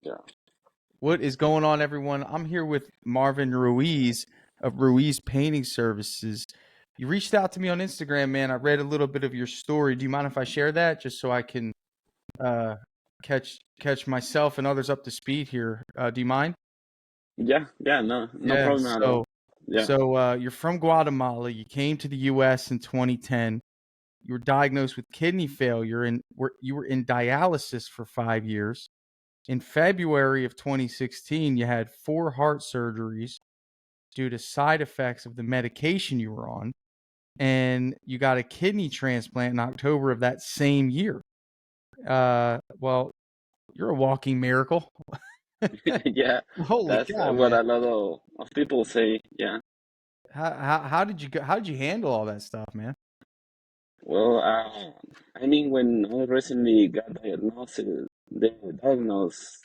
Yeah. What is going on, everyone? I'm here with Marvin Ruiz of Ruiz Painting Services. You reached out to me on Instagram, man. I read a little bit of your story. Do you mind if I share that just so I can uh, catch myself and others up to speed here? Do you mind? Yeah. Yeah. No, no Yeah. problem at all. Yeah. You're from Guatemala. You came to the U.S. in 2010. You were diagnosed with kidney failure and you were in dialysis for 5 years. In February of 2016, you had 4 heart surgeries due to side effects of the medication you were on, and you got a kidney transplant in October of that same year. Well, you're a walking miracle. Yeah. Holy That's cow, what man! a lot of people say. Yeah. How did you go? How did you handle all that stuff, man? Well, I mean, when I recently got diagnosed, the diagnosis,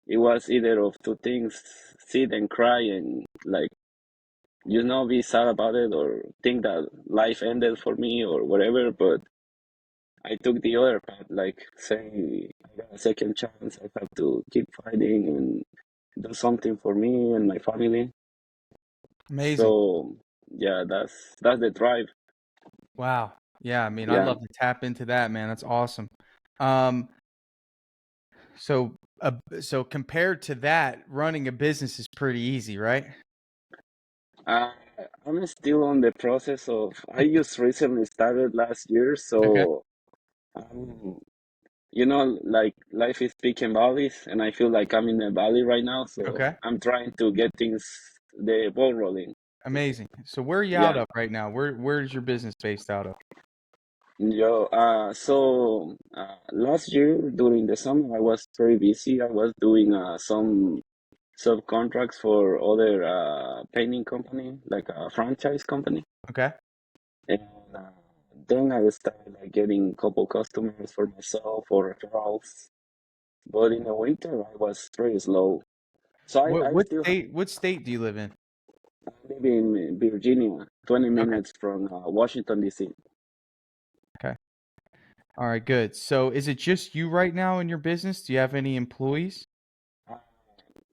it was either of two things: sit and cry and like be sad about it, or think that life ended for me or whatever. But I took the other path, like say I got a second chance. I have to keep fighting and do something for me and my family. Amazing. So yeah, that's the drive. Wow. Yeah, I mean, I'd Yeah. love to tap into that, man. That's awesome. Um, so compared to that, running a business is pretty easy, right? Uh, I'm still on the process of. I just recently started last year, Okay. so um, like life is peak and valleys, and I feel like I'm in a valley right now. So Okay. I'm trying to get the ball rolling. Amazing. So where are you out Yeah. of right now? Where's your business based out of? Last year during the summer, I was very busy. I was doing some subcontracts for other painting company, like a franchise company. Okay. And then I started like getting a couple customers for myself or referrals. But in the winter, I was very slow. So What I what still state what state do you live in? live in Virginia, 20 Okay. minutes from Washington, D.C. Okay. All right, good. So is it just you right now in your business? Do you have any employees? Uh,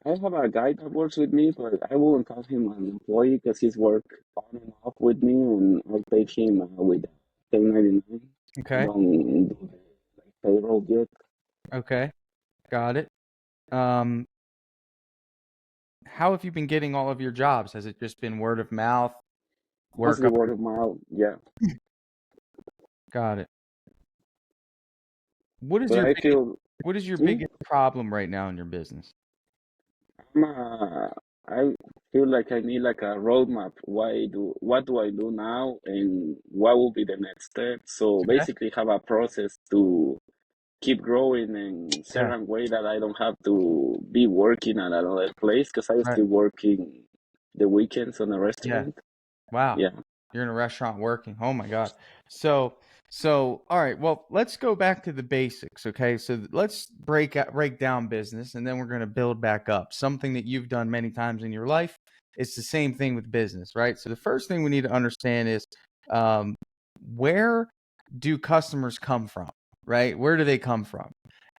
I have a guy that works with me, but I wouldn't call him an employee because he's work on and off with me, and I pay him with 1099. I Okay. don't do the payroll yet. Okay. Got it. Um, how have you been getting all of your jobs? Has it just been word of mouth, work Mostly up? word of mouth, yeah. Got it. What is But your I biggest feel, what is your hmm, biggest problem right now in your business? I feel like I need like a roadmap. What do I do now, and what will be the next step? So Okay. basically, have a process to keep growing in Yeah. certain way that I don't have to be working at another place because I Right. still working the weekends on a Yeah. restaurant. Wow. Yeah, You're in a restaurant working. Oh my God. All right. Well, let's go back to the basics. Okay. Let's break down business, and then we're going to build back up. Something that you've done many times in your life. It's the same thing with business, right? So the first thing we need to understand is, um, where do customers come from, right? Where do they come from?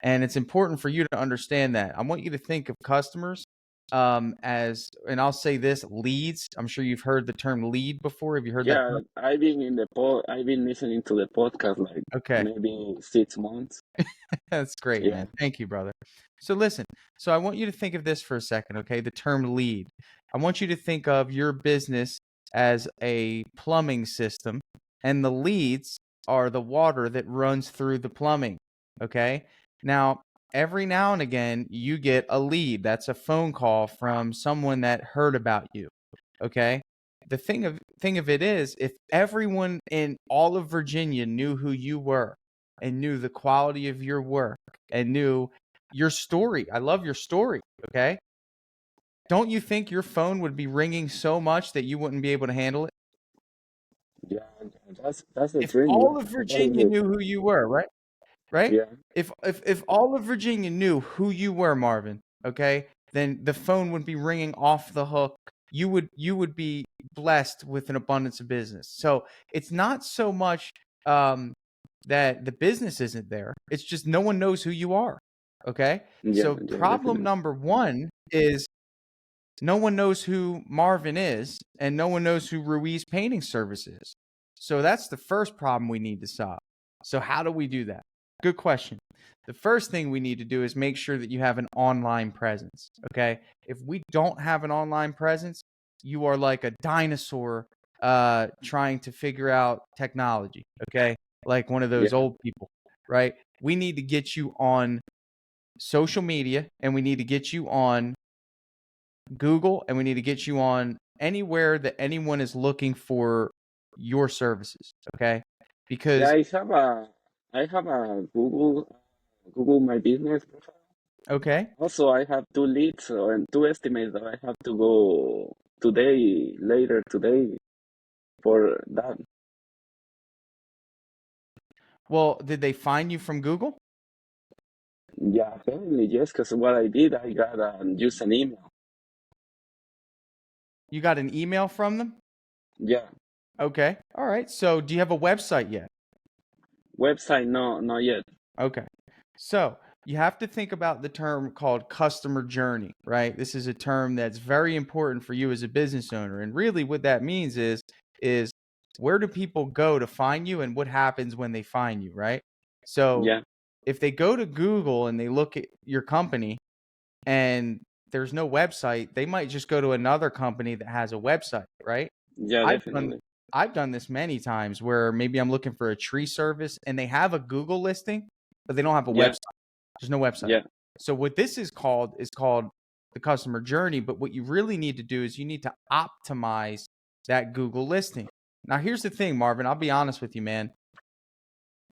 And it's important for you to understand that. I want you to think of customers as, and I'll say this, leads. I'm sure you've heard the term lead before. Have you heard that yeah. term? I've been listening to the podcast like Okay. maybe 6 months. That's great, Yeah, man. Thank you, brother. So listen, so I want you to think of this for a second, okay? The term lead. I want you to think of your business as a plumbing system, and the leads are the water that runs through the plumbing, okay? Now, every now and again, you get a lead. That's a phone call from someone that heard about you, okay? The thing of it is, if everyone in all of Virginia knew who you were, and knew the quality of your work, and knew your story. I love your story. Okay. Don't you think your phone would be ringing so much that you wouldn't be able to handle it? yeah. That's the If dream. all of Yeah, that is Virginia it. knew who you were, right? Right? Yeah, If all of Virginia knew who you were, Marvin, okay, then the phone would be ringing off the hook. You would be blessed with an abundance of business. So it's not so much that the business isn't there. It's just no one knows who you are. Okay. Yeah, So yeah, problem definitely. number one is no one knows who Marvin is, and no one knows who Ruiz Painting Service is. So that's the first problem we need to solve. So how do we do that? Good question. The first thing we need to do is make sure that you have an online presence. Okay. If we don't have an online presence, you are like a dinosaur trying to figure out technology. Okay. Like one of those Yeah, old people, right? We need to get you on social media, and we need to get you on Google, and we need to get you on anywhere that anyone is looking for your services. Okay. yeah. Because, I have a Google My Business profile. okay. Also, I have two leads and two estimates that I have to go today, later today for that. Well, did they find you from Google? Yeah, apparently yes, because what I did, I got use an email. You got an email from them? Yeah, Okay. All right. So do you have a website yet? website, no, not yet. Okay. So you have to think about the term called customer journey, right? This is a term that's very important for you as a business owner. And really what that means is where do people go to find you and what happens when they find you, right? So Yeah, if they go to Google and they look at your company and there's no website, they might just go to another company that has a website, right? yeah, I've done definitely. I've done this many times where maybe I'm looking for a tree service and they have a Google listing, but they don't have a Yeah, website. There's no website. yeah, So what this is called the customer journey, but what you really need to do is you need to optimize that Google listing. Now here's the thing, Marvin, I'll be honest with you, man.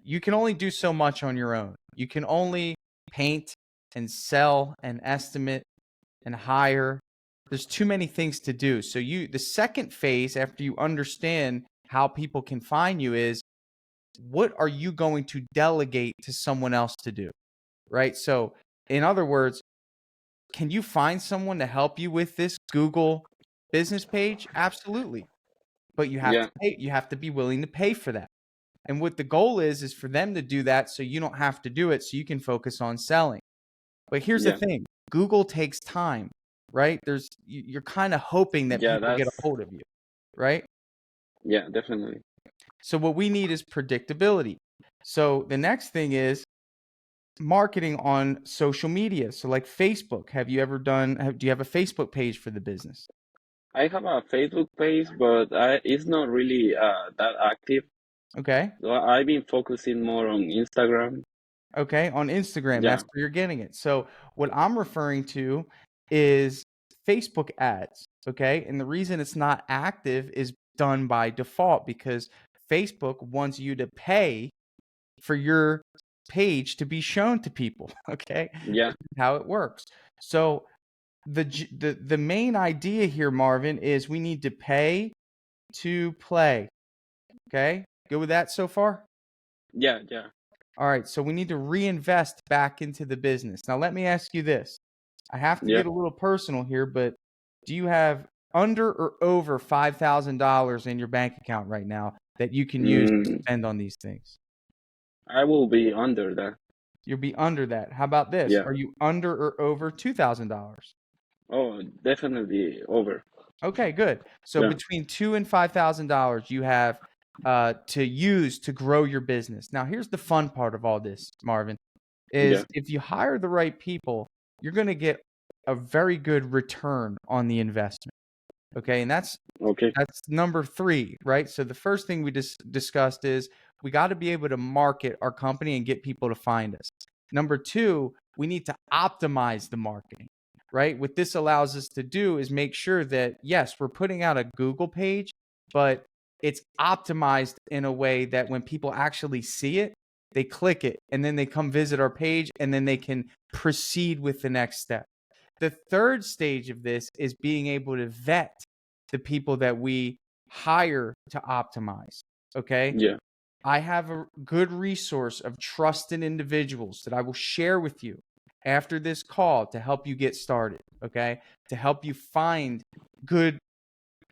You can only do so much on your own. You can only paint and sell and estimate and hire. There's too many things to do. So the second phase after you understand how people can find you is what are you going to delegate to someone else to do? Right? So in other words, can you find someone to help you with this Google business page? Absolutely. But you have to yeah, pay, you have to be willing to pay for that. And what the goal is for them to do that so you don't have to do it so you can focus on selling. But here's the yeah, thing, Google takes time, right? You're kind of hoping that yeah. people get a hold of you, right? Yeah, definitely. So what we need is predictability. So the next thing is marketing on social media. So like Facebook, do you have a Facebook page for the business? I have a Facebook page, but it's not really that active. Okay. So I've been focusing more on Instagram. Okay. On Instagram, Yeah, that's where you're getting it. So what I'm referring to is Facebook ads. Okay. And the reason it's not active is done by default because Facebook wants you to pay for your page to be shown to people. Okay. yeah, This is how it works. So the main idea here, Marvin, is we need to pay to play. Okay. Good with that so far? yeah, yeah, All right, so we need to reinvest back into the business. Now, let me ask you this. I have to yeah. get a little personal here, but do you have under or over $5,000 in your bank account right now that you can use to Mm, spend on these things? I will be under that. You'll be under that. How about this? Yeah. Are you under or over $2,000? Oh, definitely over. Okay, good. So Yeah, between two and $5,000, you have to use to grow your business. Now, here's the fun part of all this, Marvin. Is yeah. if you hire the right people, you're going to get a very good return on the investment. Okay, and Okay. that's number 3, right? So the first thing we discussed is we got to be able to market our company and get people to find us. Number 2, we need to optimize the marketing, right? What this allows us to do is make sure that yes, we're putting out a Google page, but it's optimized in a way that when people actually see it, they click it and then they come visit our page and then they can proceed with the next step. The third stage of this is being able to vet the people that we hire to optimize. Okay. Yeah, I have a good resource of trusted individuals that I will share with you after this call to help you get started. Okay. To help you find good,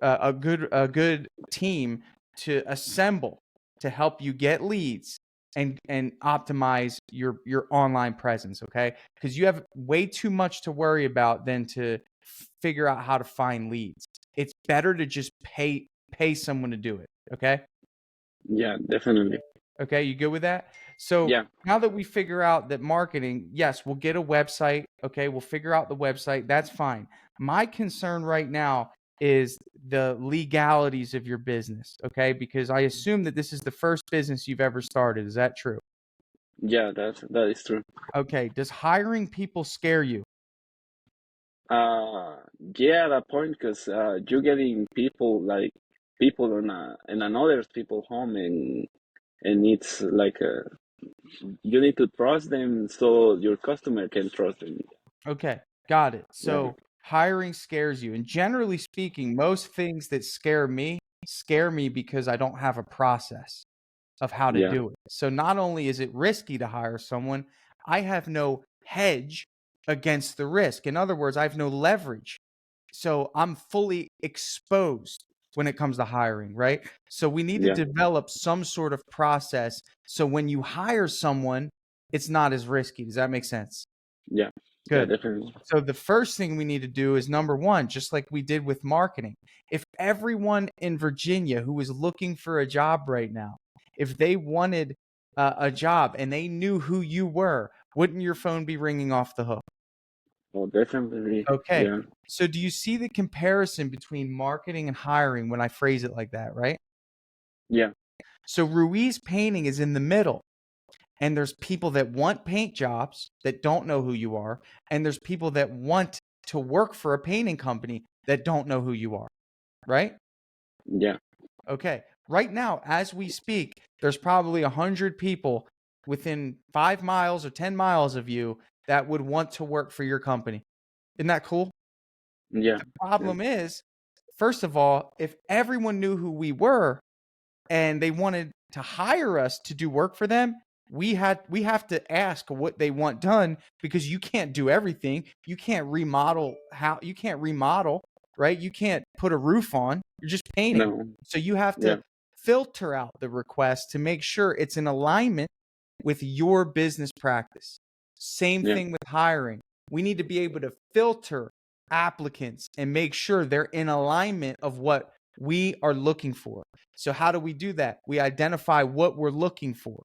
a good team to assemble to help you get leads and optimize your online presence, okay? Because you have way too much to worry about than to figure out how to find leads. It's better to just pay someone to do it, okay? Yeah, definitely. Okay, you good with that? So Yeah, now that we figure out that marketing, yes, we'll get a website. Okay, we'll figure out the website. That's fine. My concern right now is the legalities of your business. Okay, because I assume that this is the first business you've ever started. Is that true? yeah, that is true. Okay, does hiring people scare you? Uh, yeah, that point, because you're getting people like people in another people home, and it's like you need to trust them so your customer can trust them. Okay, got it. Yeah, So hiring scares you. And generally speaking, most things that scare me because I don't have a process of how to yeah, do it. So not only is it risky to hire someone, I have no hedge against the risk. In other words, I have no leverage. So I'm fully exposed when it comes to hiring, right? So we need to yeah, develop some sort of process so when you hire someone, it's not as risky. Does that make sense? yeah, yeah, Good. definitely. So the first thing we need to do is number one, just like we did with marketing. If everyone in Virginia who is looking for a job right now, if they wanted a job and they knew who you were, wouldn't your phone be ringing off the hook? Oh, definitely. Okay. Yeah, So do you see the comparison between marketing and hiring when I phrase it like that, right? yeah, So Ruiz Painting is in the middle. And there's people that want paint jobs that don't know who you are. And there's people that want to work for a painting company that don't know who you are. Right? yeah, Okay. Right now, as we speak, there's probably 100 people within 5 miles or 10 miles of you that would want to work for your company. Isn't that cool? yeah, The yeah, problem is, first of all, if everyone knew who we were, and they wanted to hire us to do work for them, we have to ask what they want done because you can't do everything. You can't remodel, right? You can't put a roof on. You're just painting. no, So you have yeah, to filter out the request to make sure it's in alignment with your business practice. Same yeah, thing with hiring. We need to be able to filter applicants and make sure they're in alignment of what we are looking for. So, how do we do that? We identify what we're looking for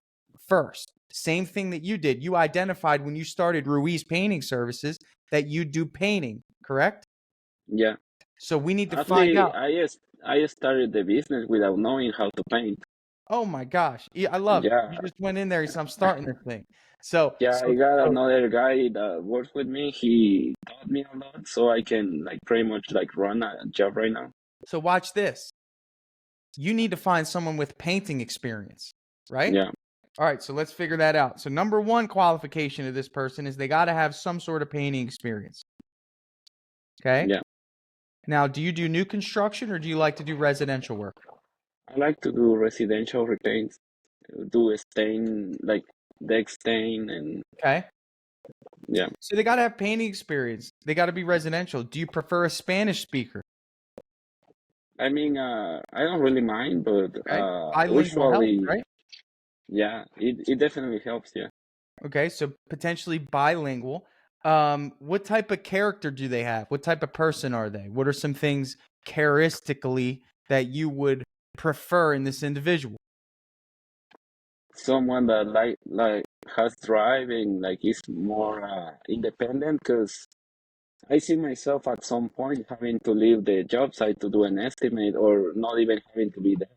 first. Same thing that you did. You identified when you started Ruiz Painting Services that you do painting, correct? yeah. So, we need to find Actually, out. I started the business without knowing how to paint. Oh my gosh. Yeah, I love it. You Yeah, just went in there. You said, I'm starting this thing. So, yeah, so, I got so, another guy that works with me. He taught me a lot, so I can like pretty much like run a job right now. so watch this. You need to find someone with painting experience, right? Yeah, All right, so let's figure that out. So number one qualification of this person is they got to have some sort of painting experience. Okay. yeah. Now, do you do new construction or do you like to do residential work? I like to do residential repaints, do a stain like deck stain, and Okay. yeah. So they got to have painting experience. They got to be residential. Do you prefer a Spanish speaker? I mean, I don't really mind, but Okay. Bilingual help, usually, right? yeah, it definitely helps. Yeah. Okay. So potentially bilingual. What type of character do they have? What type of person are they? What are some things characteristically that you would prefer in this individual? Someone that like has drive and like is more independent, because I see myself at some point having to leave the job site to do an estimate or not even having to be there.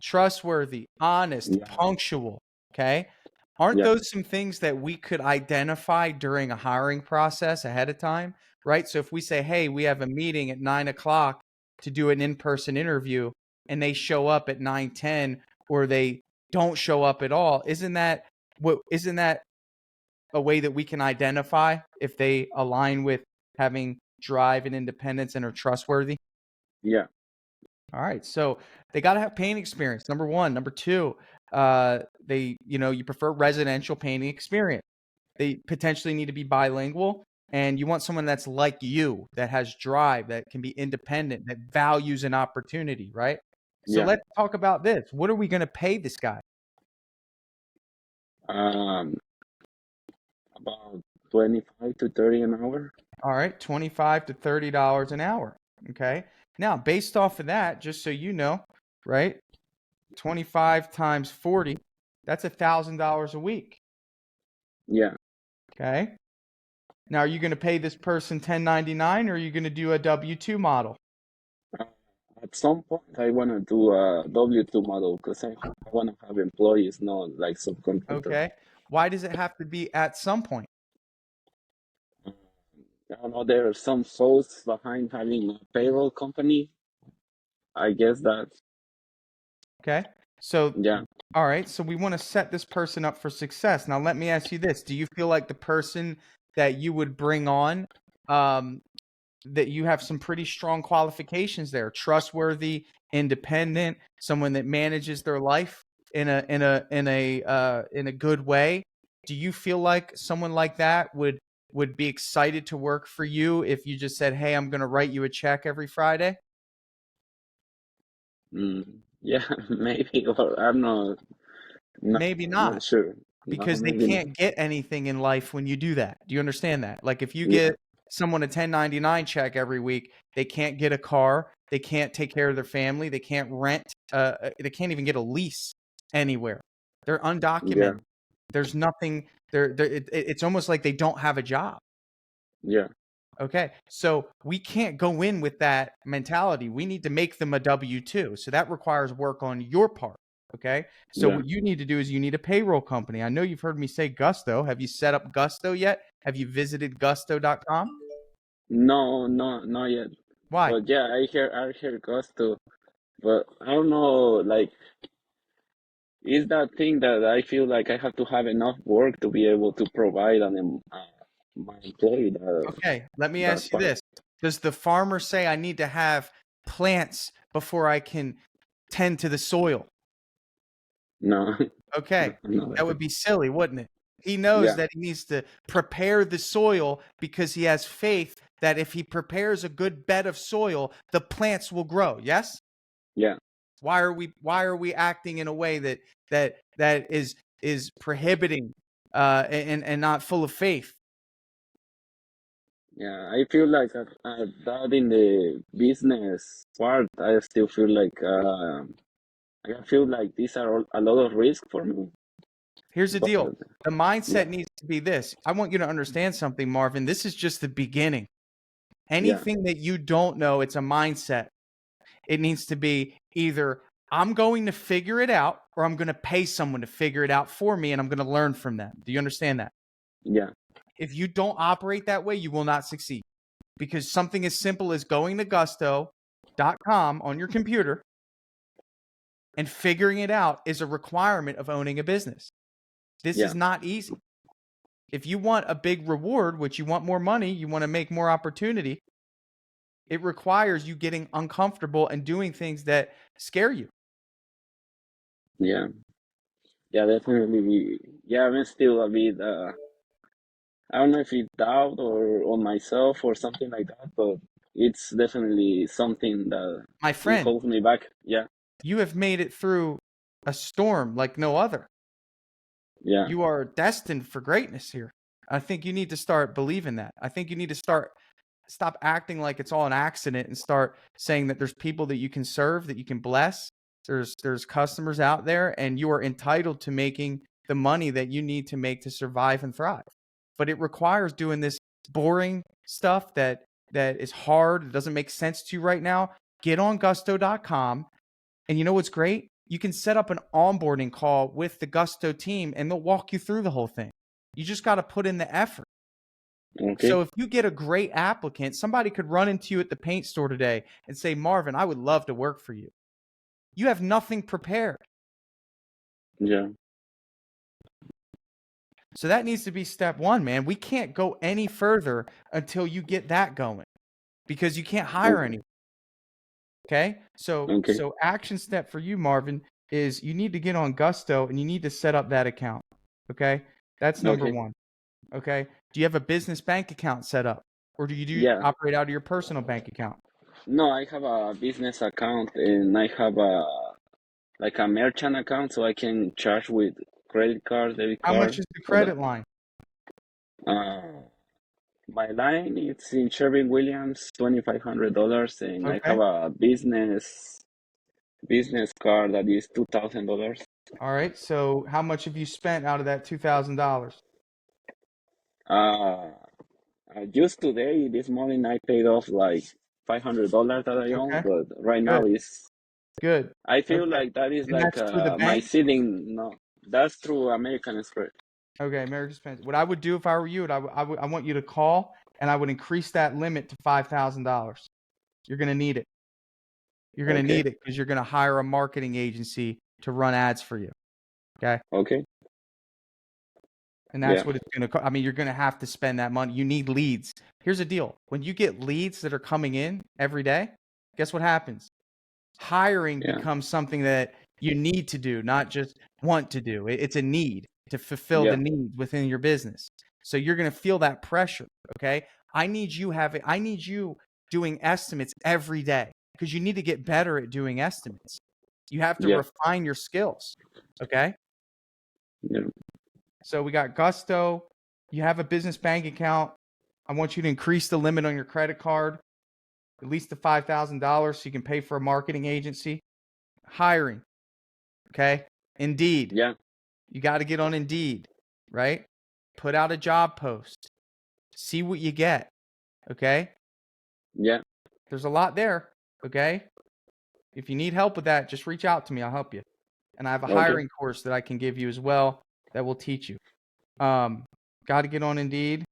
Trustworthy, honest, Yeah, punctual. Okay. Aren't yeah, those some things that we could identify during a hiring process ahead of time? Right. So if we say, hey, we have a meeting at 9 o'clock to do an in person interview and they show up at 9:10 or they don't show up at all, isn't that a way that we can identify if they align with having drive and independence and are trustworthy? yeah, All right. So they got to have painting experience. Number one. Number two, you prefer residential painting experience. They potentially need to be bilingual. And you want someone that's like you, that has drive, that can be independent, that values an opportunity, right? So yeah. let's talk about this. What are we going to pay this guy? Um, about 25 to 30 an hour. All right, $25 to $30 an hour. Okay. Now, based off of that, just so you know, right? 25 times 40, that's $1,000 a week. Yeah. Okay. Now, are you going to pay this person 1099 or are you going to do a W-2 model? Uh, at some point, I want to do a W-2 model because I want to have employees, not like subcontractor. Okay. Why does it have to be at some point? Uh, I don't know, there are some thoughts behind having a payroll company. I guess that, Okay. So, yeah. all right. So we want to set this person up for success. Now, let me ask you this. Do you feel like the person that you would bring on, um, that you have some pretty strong qualifications there, trustworthy, independent, someone that manages their life in a good way? Do you feel like someone like that would be excited to work for you if you just said, "Hey, I'm going to write you a check every Friday"? Yeah, maybe, or I'm not, Maybe not not, sure. No, because they maybe not. can't get anything in life when you do that. Do you understand that? Like if you Yeah, get someone a 1099 check every week, they can't get a car, they can't take care of their family, they can't rent, they can't even get a lease anywhere. They're yeah, undocumented. There's nothing. It's almost like they don't have a job. yeah, Okay. So we can't go in with that mentality. We need to make them a W-2. So that requires work on your part. Okay. So yeah. what you need to do is you need a payroll company. I know you've heard me say Gusto. Have you set up Gusto yet? Have you visited gusto.com? No, no, not yet. Why? But yeah, I hear cost too. But I don't know, like, is that thing that I feel like I have to have enough work to be able to provide my employee Okay. Let me that ask you part. this. Does the farmer say I need to have plants before I can tend to the soil? No, Okay, no. that would be silly, wouldn't it? He knows Yeah, that he needs to prepare the soil because he has faith that if he prepares a good bed of soil, the plants will grow. Yes? yeah, Why are we acting in a way that is prohibiting and not full of faith? yeah. I feel like that in the business part, I still feel like I feel like these are a lot of risk for me. Here's the But deal. The yeah, mindset needs to be this. I want you to understand something, Marvin. This is just the beginning. yeah, Anything that you don't know, it's a mindset. It needs to be either I'm going to figure it out or I'm going to pay someone to figure it out for me and I'm going to learn from them. Do you understand that? yeah, If you don't operate that way, you will not succeed because something as simple as going to gusto.com on your computer and figuring it out is a requirement of owning a business. This yeah, is not easy. If you want a big reward, which you want more money, you want to make more opportunity, it requires you getting uncomfortable and doing things that scare you. yeah, yeah. Definitely. Yeah, I'm still a bit. I don't know if it's doubt or on myself or something like that, but it's definitely something that My it friend, holds me back. Yeah, you have made it through a storm like no other. yeah, You are destined for greatness here. I think you need to start believing that. I think you need to stop acting like it's all an accident and start saying that there's people that you can serve, that you can bless. There's customers out there and you are entitled to making the money that you need to make to survive and thrive. But it requires doing this boring stuff that is hard, it doesn't make sense to you right now. Get on gusto.com. And you know what's great? You can set up an onboarding call with the Gusto team and they'll walk you through the whole thing. You just got to put in the effort. okay, So if you get a great applicant, somebody could run into you at the paint store today and say, Marvin, I would love to work for you. You have nothing prepared. yeah, So that needs to be step one, man. We can't go any further until you get that going because you can't hire okay, anyone. Okay. So okay, so action step for you, Marvin, is you need to get on Gusto and you need to set up that account. Okay. That's number okay, one. Okay. Do you have a business bank account set up? Or do you yeah. operate out of your personal bank account? No, I have a business account and I have a like a merchant account, so I can charge with credit card, debit How much card, is the all that. credit line? My line it's in Sherwin-Williams, $2,500, and I Okay. have a business card that is $2,000. All right. So how much have you spent out of that $2,000? Uh, just today, this morning, I paid off like $500 that I own, Okay. but right now Good. is Good. I feel Okay. like that is And like that's through the my bank? ceiling. No, that's through American Express. Okay, American Express. What I would do if I were you, I want you to call and I would increase that limit to $5,000. You're going to need it. You're going to Okay, need it because you're going to hire a marketing agency to run ads for you. Okay. okay, And yeah, that's what it's going to cost. I mean, you're going to have to spend that money. You need leads. Here's the deal. When you get leads that are coming in every day, guess what happens? Hiring yeah, becomes something that you need to do, not just want to do. It's a need to fulfill the yeah, needs within your business. So you're going to feel that pressure. Okay. I need you doing estimates every day because you need to get better at doing estimates. You have to yeah, refine your skills. Okay. yeah. So we got Gusto. You have a business bank account. I want you to increase the limit on your credit card, at least to $5,000 so you can pay for a marketing agency. Hiring. Okay. Indeed. Yeah, You got to get on Indeed, right? Put out a job post. See what you get. Okay. yeah. There's a lot there. Okay. If you need help with that, just reach out to me. I'll help you. And I have a Okay. hiring course that I can give you as well that will teach you. Got to get on Indeed.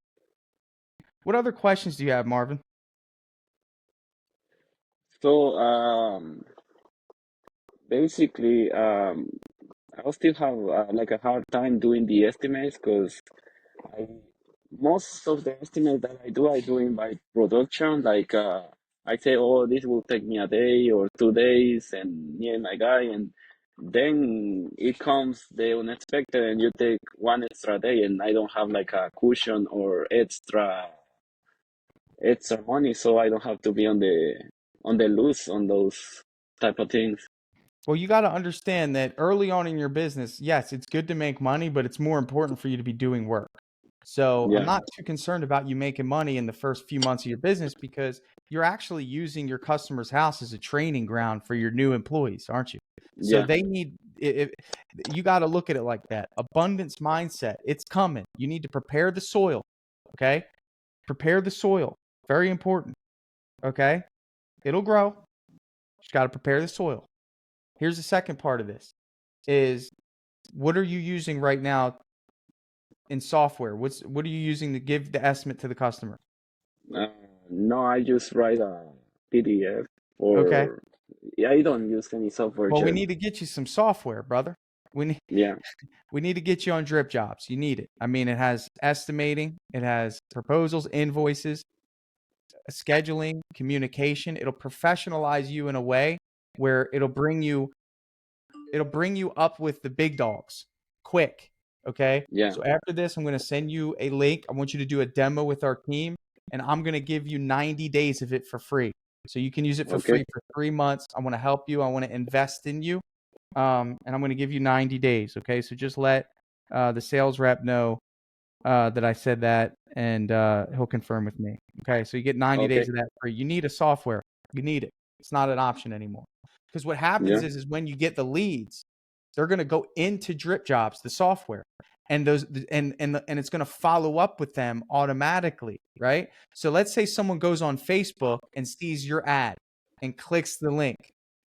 What other questions do you have, Marvin? So, basically, I still have like a hard time doing the estimates because I most of the estimates that I do in by production. Like I say, oh, this will take me a day or 2 days, and me and my guy, and then it comes the unexpected, and you take one extra day, and I don't have like a cushion or extra money, so I don't have to be on the loose on those type of things. Well, you got to understand that early on in your business, yes, it's good to make money, but it's more important for you to be doing work. So I'm Yeah, not too concerned about you making money in the first few months of your business because you're actually using your customer's house as a training ground for your new employees, aren't you? So yeah, they need you got to look at it like that. Abundance mindset. It's coming. You need to prepare the soil. Okay? Prepare the soil. Very important. Okay? It'll grow. Just got to prepare the soil. Here's the second part of this is what are you using right now in software? What are you using to give the estimate to the customer? uh, no, I just write a PDF, Okay. or yeah, I don't use any software Well, we yet. need to get you some software, brother. We need Yeah, we need to get you on DripJobs. You need it. I mean, it has estimating, it has proposals, invoices, scheduling, communication. It'll professionalize you in a way where it'll bring you up with the big dogs quick. Okay. yeah, So after this, I'm going to send you a link. I want you to do a demo with our team, and I'm going to give you 90 days of it for free. So you can use it for okay, free for 3 months. I want to help you. I want to invest in you. And I'm going to give you 90 days. Okay. So just let the sales rep know that I said that, and he'll confirm with me. Okay. So you get 90 okay, days of that free. You need a software. You need it. It's not an option anymore. Because what happens yeah, is when you get the leads, they're going to go into DripJobs, the software, and those and it's going to follow up with them automatically, right? So let's say someone goes on Facebook and sees your ad and clicks the link.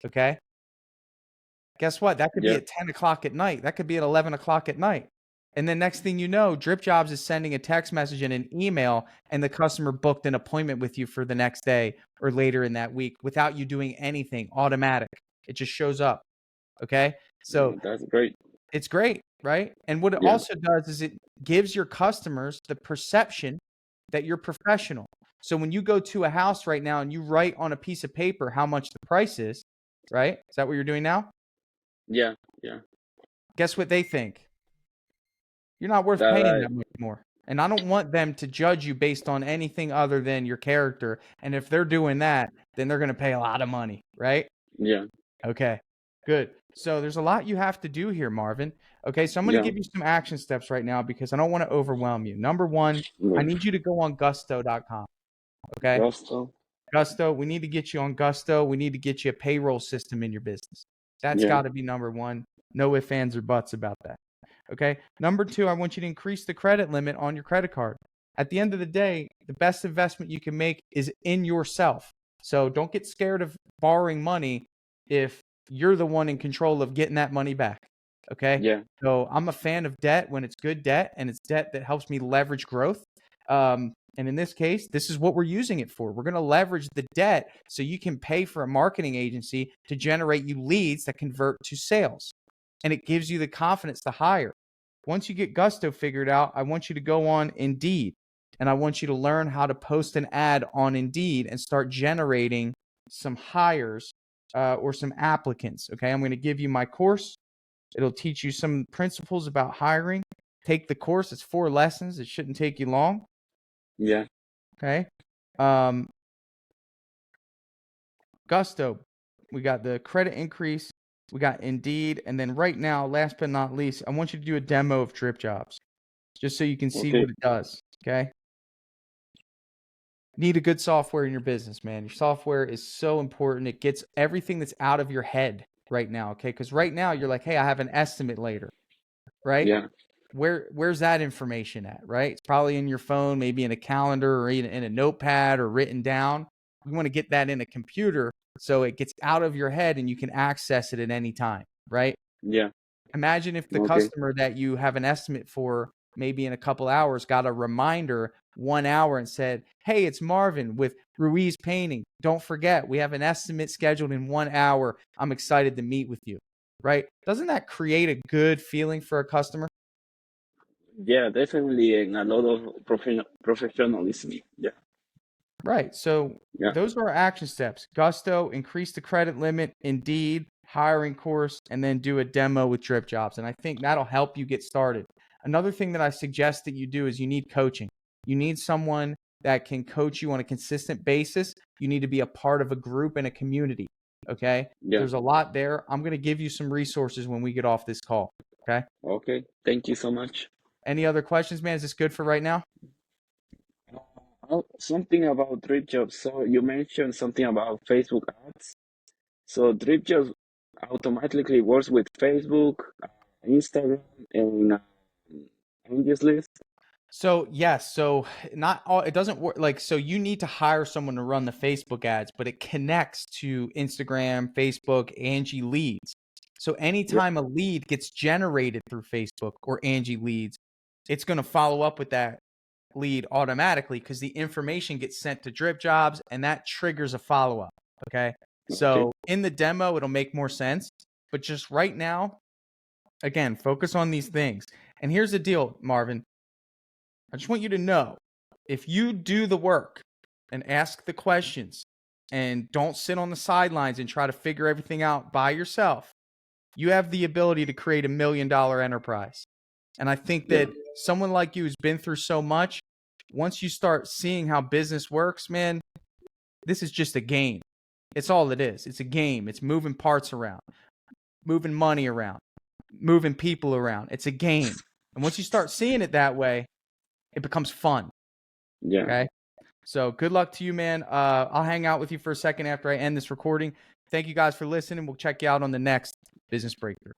Okay. Guess what? That could be yeah, at 10 o'clock at night. That could be at 11 o'clock at night. And then next thing you know, DripJobs is sending a text message and an email, and the customer booked an appointment with you for the next day or later in that week without you doing anything. Automatic. It just shows up. Okay. So that's great. it's great, right? And what it Yeah, also does is it gives your customers the perception that you're professional. So when you go to a house right now and you write on a piece of paper how much the price is, right? Is that what you're doing now? yeah, yeah. Guess what they think? You're not worth That paying I, that much more. And I don't want them to judge you based on anything other than your character. And if they're doing that, then they're going to pay a lot of money, right? yeah, Okay. Good. So there's a lot you have to do here, Marvin. Okay, so I'm going to Yeah. give you some action steps right now because I don't want to overwhelm you. Number one, I Yeah. need you to go on gusto.com. Okay. Gusto. Gusto, we need to get you on Gusto. We need to get you a payroll system in your business. That's Yeah. got to be number one. No ifs, ands, or buts about that. Okay. Number two, I want you to increase the credit limit on your credit card. At the end of the day, the best investment you can make is in yourself. So don't get scared of borrowing money if you're the one in control of getting that money back. Okay. Yeah. So I'm a fan of debt when it's good debt and it's debt that helps me leverage growth. And in this case, this is what we're using it for. We're going to leverage the debt so you can pay for a marketing agency to generate you leads that convert to sales. And it gives you the confidence to hire. Once you get Gusto figured out, I want you to go on Indeed and I want you to learn how to post an ad on Indeed and start generating some hires or some applicants. Okay, I'm going to give you my course. It'll teach you some principles about hiring. Take the course. It's 4 lessons. It shouldn't take you long. Yeah. Okay. Gusto, we got the credit increase, we got Indeed, and then right now, last but not least, I want you to do a demo of DripJobs, just so you can see Okay. what it does. Okay. Need a good software in your business, man. Your software is so important. It gets everything that's out of your head right now. Okay. Because right now you're like, hey, I have an estimate later, right? Yeah. Where's that information at, right? It's probably in your phone, maybe in a calendar or in a notepad or written down. We want to get that in a computer so it gets out of your head and you can access it at any time, right? Yeah. Imagine if the Okay. customer that you have an estimate for maybe in a couple hours got a reminder 1 hour and said, hey, it's Marvin with Ruiz Painting. Don't forget, we have an estimate scheduled in 1 hour. I'm excited to meet with you, right? Doesn't that create a good feeling for a customer? Yeah, definitely, and a lot of professionalism. Yeah. Right. So Yeah. those are our action steps. Gusto, increase the credit limit, Indeed, hiring course, and then do a demo with DripJobs. And I think that'll help you get started. Another thing that I suggest that you do is you need coaching. You need someone that can coach you on a consistent basis. You need to be a part of a group and a community. Okay. Yeah. There's a lot there. I'm going to give you some resources when we get off this call. Okay. Okay. Thank you so much. Any other questions, man? Is this good for right now? Oh, something about DripJobs. So you mentioned something about Facebook ads. So DripJobs automatically works with Facebook, Instagram, and Angie's List. So yes, so not all it doesn't work like so you need to hire someone to run the Facebook ads, but it connects to Instagram, Facebook, Angie leads. So Yeah. anytime a lead gets generated through Facebook or Angie leads, it's going to follow up with that lead automatically because the information gets sent to DripJobs and that triggers a follow-up. Okay. Okay. So in the demo, it'll make more sense. But just right now, again, focus on these things. And here's the deal, Marvin. I just want you to know if you do the work and ask the questions and don't sit on the sidelines and try to figure everything out by yourself, you have the ability to create $1 million enterprise. And I think Yeah. that someone like you who's been through so much, once you start seeing how business works, man, this is just a game. It's all it is. It's a game. It's moving parts around, moving money around, moving people around. It's a game. And once you start seeing it that way, it becomes fun. Yeah. Okay. So good luck to you, man. I'll hang out with you for a second after I end this recording. Thank you guys for listening. We'll check you out on the next Business Breakthrough.